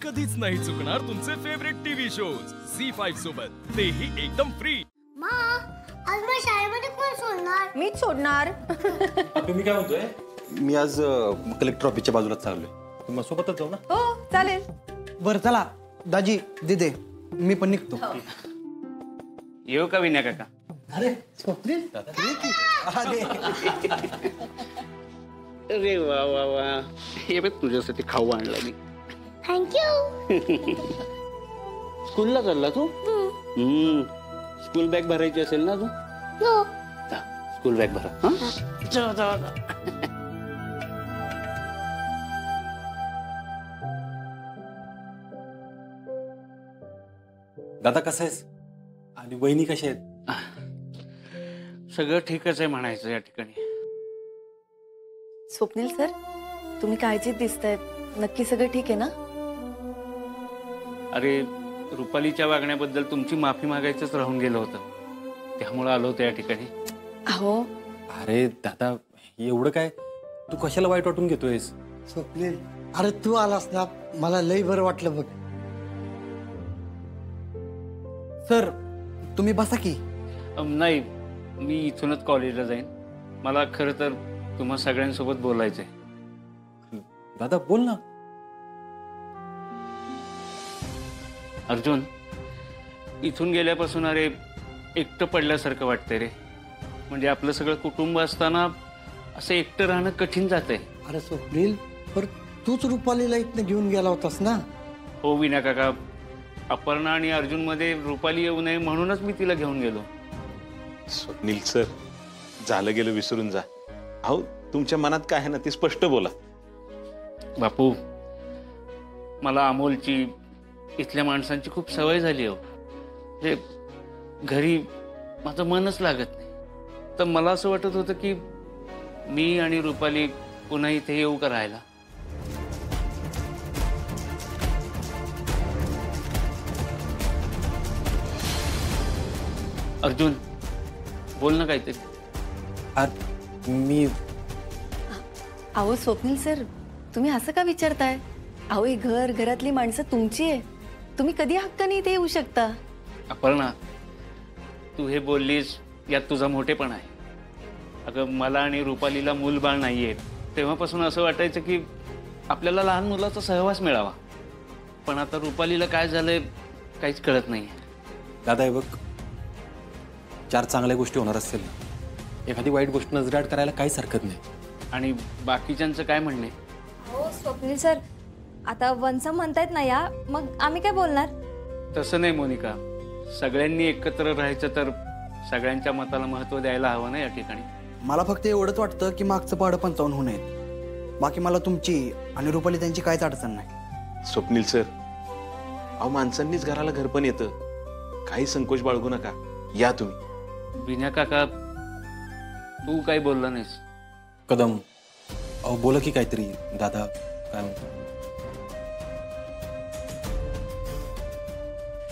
कधीच नाही चुकणार तुमचे फेवरेट टीव्ही शोज झी5 सोबत, तेही एकदम फ्री। आज मला शाळेमध्ये कोण सोडणार? मीच सोडणार। तुम्ही काय म्हणतोय? मी आज कलेक्टर ऑफिसच्या बाजूला चाललोय, तुम्ही सोबतच जाऊ ना? हो चालेल। बरं चला दाजी दीदे मी पण निघतो। येऊ का विनय काका? अरे स्वप्नील अरे वा वा वा, हे बघ तुझ्यासाठी खाऊ आणला मी। थँक्यू। स्कूलला चालला तू? स्कूल बॅग भरायची असेल ना तू? हो। जा, स्कूल बॅग भरा। हा, जा जा जा। दादा कसा आहेस आणि वहिनी कशा आहेत? सगळं ठीकच आहे म्हणायचं या ठिकाणी। स्वप्नील सर, तुम्ही काळजीत दिसतायत, नक्की सगळं ठीक आहे ना? अरे रुपालीच्या वागण्याबद्दल तुमची माफी मागायचंच राहून गेलं होतं, त्यामुळे आलो होतो या ठिकाणी। अहो अरे दादा एवढं काय, तू कशाला वाईट वाटून घेतोयस? स्वप्नील अरे तू आलास ना, मला लई बरं वाटलं बघ। सर तुम्ही बसा की। नाही, मी इथूनच कॉलेजला जाईन, मला खरं तर तुम्हा सगळ्यांसोबत बोलायचंय। दादा बोल ना। अर्जुन, इथून गेल्यापासून अरे एकटं पडल्यासारखं वाटतंय रे। म्हणजे आपलं सगळं कुटुंब असताना असं एकटं राहणं कठीण जातंय। अरे स्वप्नील पर तूच रुपालीला इथनं घेऊन गेला होतास ना? हो विनय काका, अपर्णा आणि अर्जुन मध्ये रुपाली येऊ नये म्हणूनच मी तिला घेऊन गेलो। स्वप्नील सर, झालं गेलं विसरून जा। अहो तुमच्या मनात काय आहे ना ते स्पष्ट बोला। बापू, मला अमोलची, इथल्या माणसांची खूप सवय झाली हो। म्हणजे घरी माझं मनच लागत नाही, तर मला असं वाटत होतं की मी आणि रुपाली पुन्हा इथे येऊ का राहायला। अर्जुन बोल ना काहीतरी। मी अहो स्वप्नील सर, तुम्ही असं का विचारताय? अहो हे घर, घरातली माणसं तुमची आहे, तुम्ही कधी हक्काने इथे येऊ शकता। अपर्णा, तू हे बोललीस यात तुझा मोठेपणा आहे। अगं मला आणि रुपालीला मूलबाळ नाहीये, तेव्हापासून असं वाटायचं की आपल्याला लहान मुलाचा सहवास मिळावा, पण आता रुपालीला काय झालंय काहीच कळत नाही। दादा हे बघ, 4 चांगल्या गोष्टी होणार असतील ना, एखादी वाईट गोष्ट नजरेआड करायला काहीच हरकत नाही। आणि बाकीच्यांचं काय म्हणणे? हो स्वप्नील सर, आता वंस म्हणतायत ना या, मग आम्ही काय बोलणार? तसं नाही मोनिका, सगळ्यांनी एकत्र राहायचं तर सगळ्यांच्या मताला महत्त्व द्यायला हवं ना या ठिकाणी। मला फक्त एवढंच वाटतं की मागचं पाडं 55 होऊ नये, बाकी मला तुमची आणि रुपाली त्यांची काहीच अडचण नाही। स्वप्नील सर, अहो माणसांनीच घराला घर पण येतं, काही संकोच बाळगू नका, या तुम्ही। विनय काका, तू काही बोलला नाहीस। कदम अहो बोला की काहीतरी, दादा काय म्हणतो?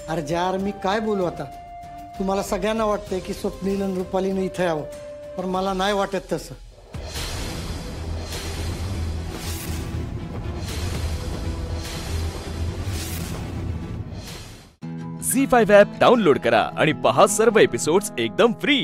अरे जार मी काय बोलू आता, तुम्हाला सगळ्यांना वाटतंय की स्वप्नील आणि रुपालीनं इथे यावं, पण मला नाही वाटत तसं। झी5 ॲप डाउनलोड करा आणि पहा सर्व एपिसोड्स एकदम फ्री।